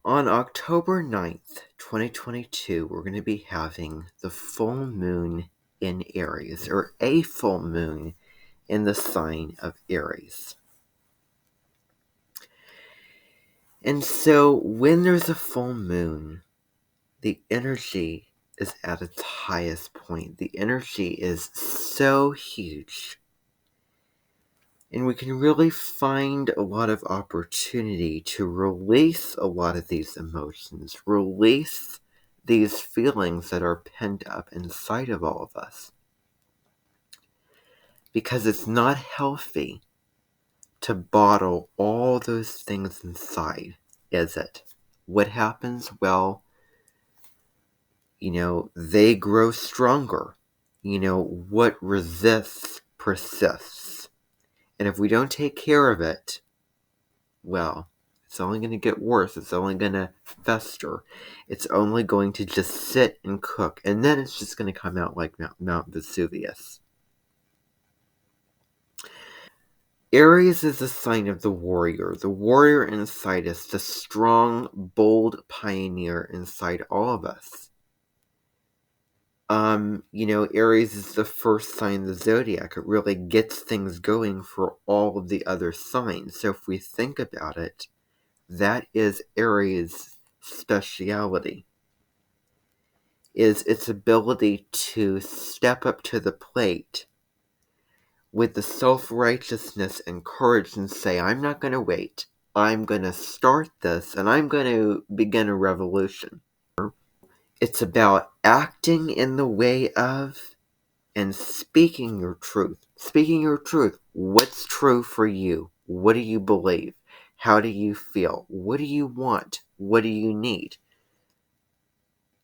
On October 9th, 2022, we're going to be having the full moon in Aries, or a full moon in the sign of Aries. And so when there's a full moon, the energy is at its highest point. The energy is so huge. And we can really find a lot of opportunity to release a lot of these emotions, release these feelings that are pent up inside of all of us. Because it's not healthy to bottle all those things inside, is it? What happens? Well, they grow stronger. What resists persists. And if we don't take care of it, well, it's only going to get worse. It's only going to fester. It's only going to just sit and cook. And then it's just going to come out like Mount Vesuvius. Aries is a sign of the warrior. The warrior inside us, the strong, bold pioneer inside all of us. Aries is the first sign of the zodiac. It really gets things going for all of the other signs. So if we think about it, that is Aries' speciality, is its ability to step up to the plate with the self-righteousness and courage and say, I'm not going to wait. I'm going to start this and I'm going to begin a revolution. It's about acting in the way of and speaking your truth. Speaking your truth. What's true for you? What do you believe? How do you feel? What do you want? What do you need?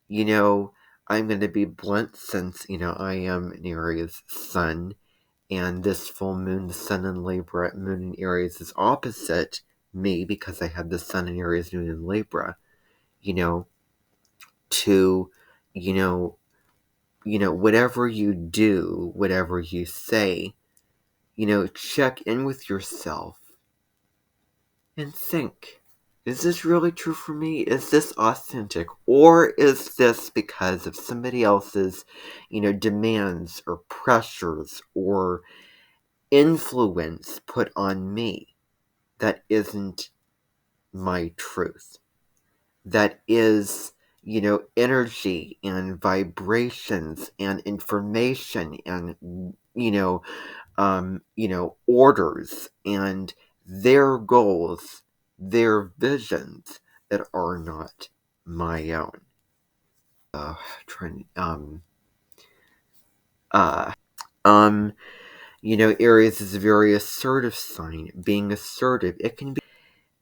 I'm going to be blunt since, I am an Aries sun, and this full moon, the sun in Libra, moon in Aries is opposite me because I have the sun in Aries, moon in Libra, to, whatever you do, whatever you say, check in with yourself and think, is this really true for me? Is this authentic? Or is this because of somebody else's, demands or pressures or influence put on me that isn't my truth? That is, energy and vibrations and information and, orders and their goals, their visions that are not my own. Aries is a very assertive sign. Being assertive, it can be.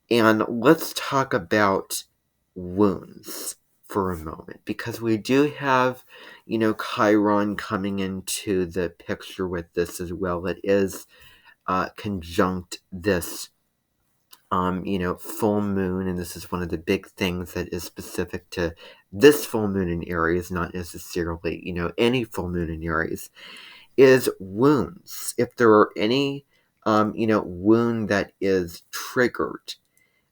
And let's talk about wounds for a moment, because we do have, Chiron coming into the picture with this as well. It is conjunct this, full moon, and this is one of the big things that is specific to this full moon in Aries, not necessarily, any full moon in Aries, is wounds. If there are any, wound that is triggered,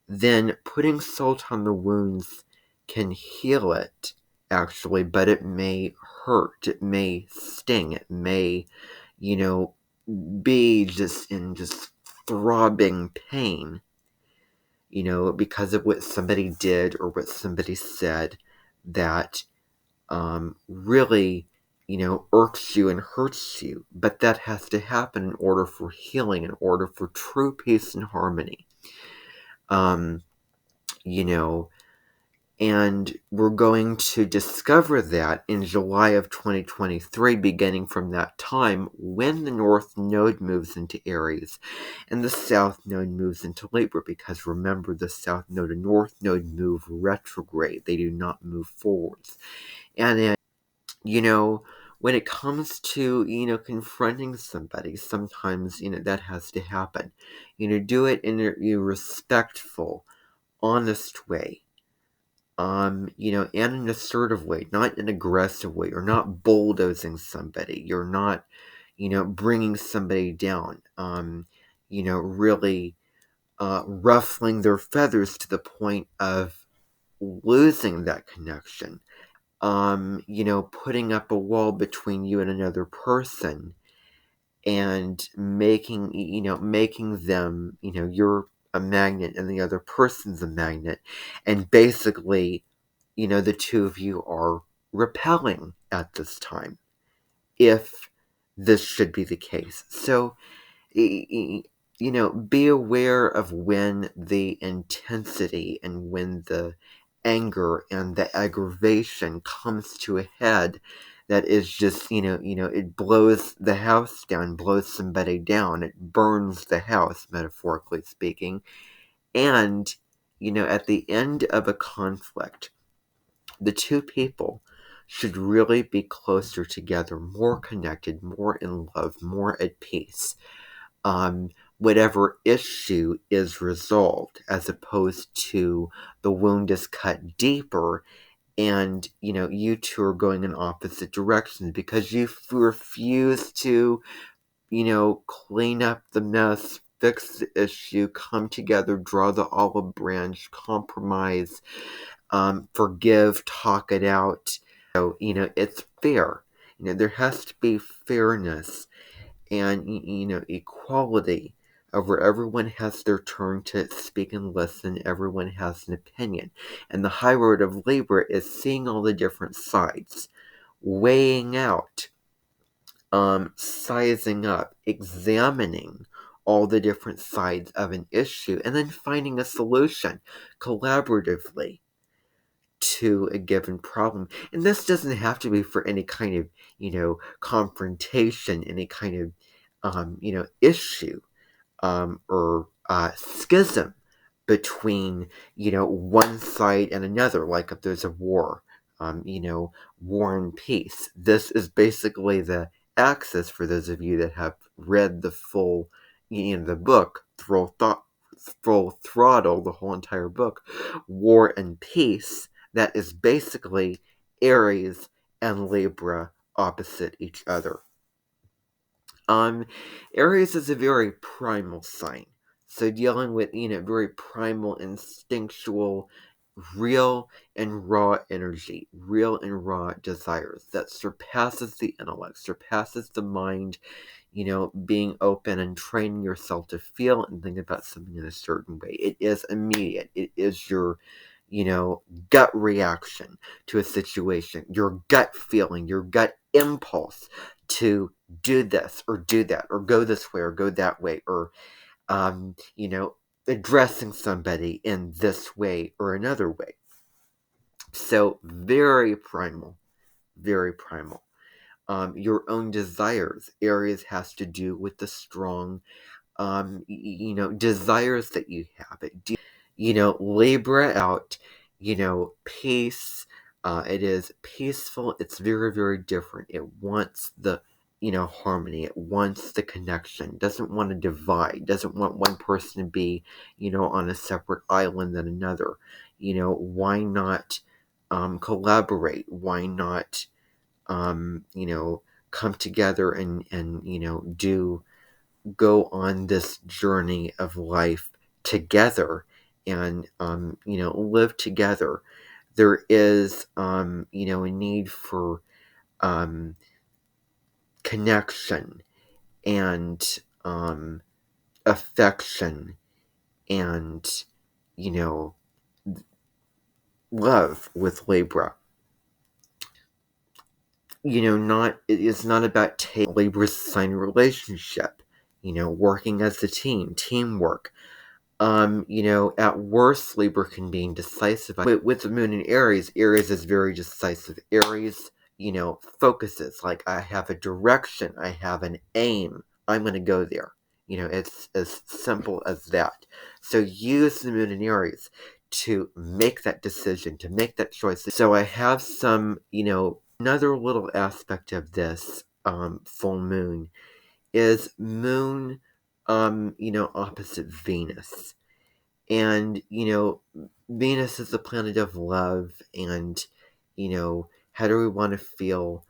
then putting salt on the wounds can heal it, actually, but it may hurt, it may sting, it may, be just in just throbbing pain, because of what somebody did or what somebody said that really, irks you and hurts you. But that has to happen in order for healing, in order for true peace and harmony. Um, you know, and we're going to discover that in July of 2023, beginning from that time when the North Node moves into Aries and the South Node moves into Libra, because remember, the South Node and North Node move retrograde. They do not move forwards. And then, when it comes to, confronting somebody, sometimes, that has to happen. Do it in a respectful, honest way. And an assertive way, not an aggressive way. You're not bulldozing somebody. You're not, bringing somebody down. Really ruffling their feathers to the point of losing that connection, putting up a wall between you and another person, and making them, you're a magnet and the other person's a magnet, and basically, the two of you are repelling at this time, if this should be the case. So, be aware of when the intensity and when the anger and the aggravation comes to a head, that is just, it blows the house down, blows somebody down, it burns the house, metaphorically speaking. And, at the end of a conflict, the two people should really be closer together, more connected, more in love, more at peace. Whatever issue is resolved, as opposed to the wound is cut deeper, and you two are going in opposite directions because you refuse to clean up the mess, fix the issue, come together, draw the olive branch, compromise, forgive, talk it out. So, it's fair. There has to be fairness and, equality, of where everyone has their turn to speak and listen, everyone has an opinion. And the high road of Libra is seeing all the different sides, weighing out, sizing up, examining all the different sides of an issue, and then finding a solution collaboratively to a given problem. And this doesn't have to be for any kind of, confrontation, any kind of, issue, or schism between, one side and another, like if there's a war, war and peace. This is basically the axis, for those of you that have read the full, the book, full throttle, the whole entire book, War and Peace. That is basically Aries and Libra opposite each other. Um, Aries is a very primal sign. So dealing with, very primal, instinctual, real and raw energy, real and raw desires that surpasses the intellect, surpasses the mind, being open and training yourself to feel and think about something in a certain way. It is immediate. It is your, gut reaction to a situation, your gut feeling, your gut impulse to do this or do that, or go this way or go that way, or, addressing somebody in this way or another way. So very primal, very primal. Your own desires. Aries has to do with the strong, desires that you have. Libra out, peace. It is peaceful. It's very, very different. It wants the, harmony. It wants the connection. It doesn't want to divide. It doesn't want one person to be, on a separate island than another. Why not collaborate? Why not, come together and go on this journey of life together, and, live together. There is, a need for, connection and, affection and, you know, love with Libra. It is not about taking Libra's sign relationship, working as a team, teamwork. At worst, Libra can be indecisive. With the moon in Aries, Aries is very decisive. Aries, focuses. Like, I have a direction, I have an aim, I'm going to go there. It's as simple as that. So use the moon in Aries to make that decision, to make that choice. So I have some, another little aspect of this full moon is moon, opposite Venus. And, Venus is the planet of love, and, how do we want to feel,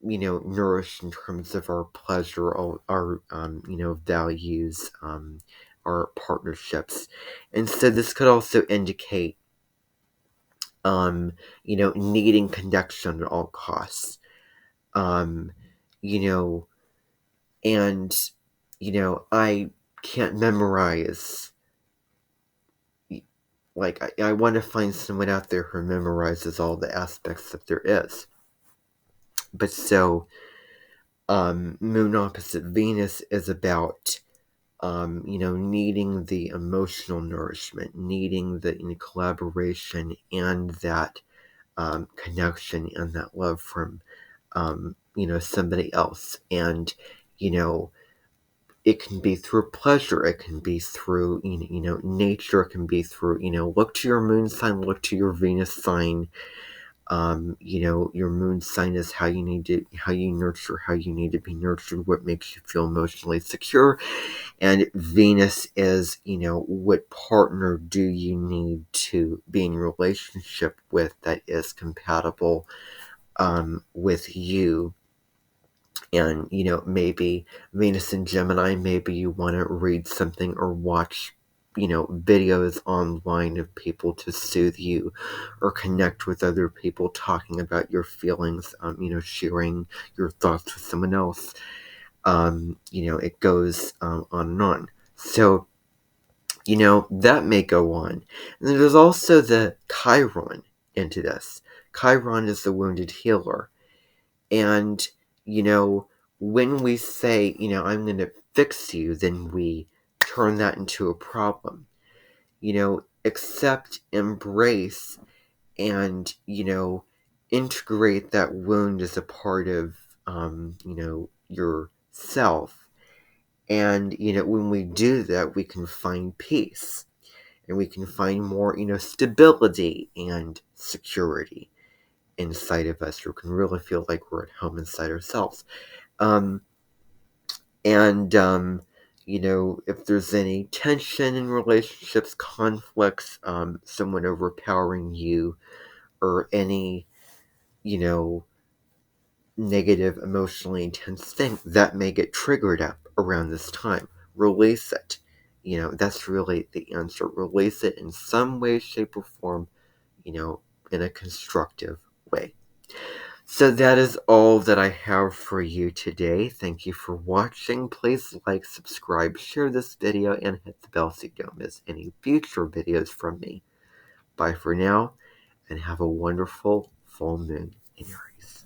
nourished in terms of our pleasure, our values, our partnerships. And so this could also indicate, needing connection at all costs. Um, you know, and, I can't memorize. Like, I want to find someone out there who memorizes all the aspects that there is. But so, Moon opposite Venus is about, needing the emotional nourishment, needing the collaboration and that connection and that love from, somebody else. And, you know, it can be through pleasure, it can be through, nature, it can be through, look to your moon sign, look to your Venus sign. Your moon sign is how you nurture, how you need to be nurtured, what makes you feel emotionally secure. And Venus is, what partner do you need to be in relationship with that is compatible with you. And, maybe Venus and Gemini, maybe you want to read something or watch, videos online of people to soothe you or connect with other people talking about your feelings, sharing your thoughts with someone else. It goes on and on. So, that may go on. And then there's also the Chiron into this. Chiron is the wounded healer. And, you know, when we say, I'm going to fix you, then we turn that into a problem. Accept, embrace, and, integrate that wound as a part of, yourself. And, when we do that, we can find peace and we can find more, stability and security inside of us. We can really feel like we're at home inside ourselves. Um, and, if there's any tension in relationships, conflicts, someone overpowering you, or any, you know, negative, emotionally intense thing, that may get triggered up around this time. Release it. That's really the answer. Release it in some way, shape, or form, in a constructive way. So that is all that I have for you today. Thank you for watching. Please like, subscribe, share this video, and hit the bell so you don't miss any future videos from me. Bye for now, and have a wonderful full moon in Aries.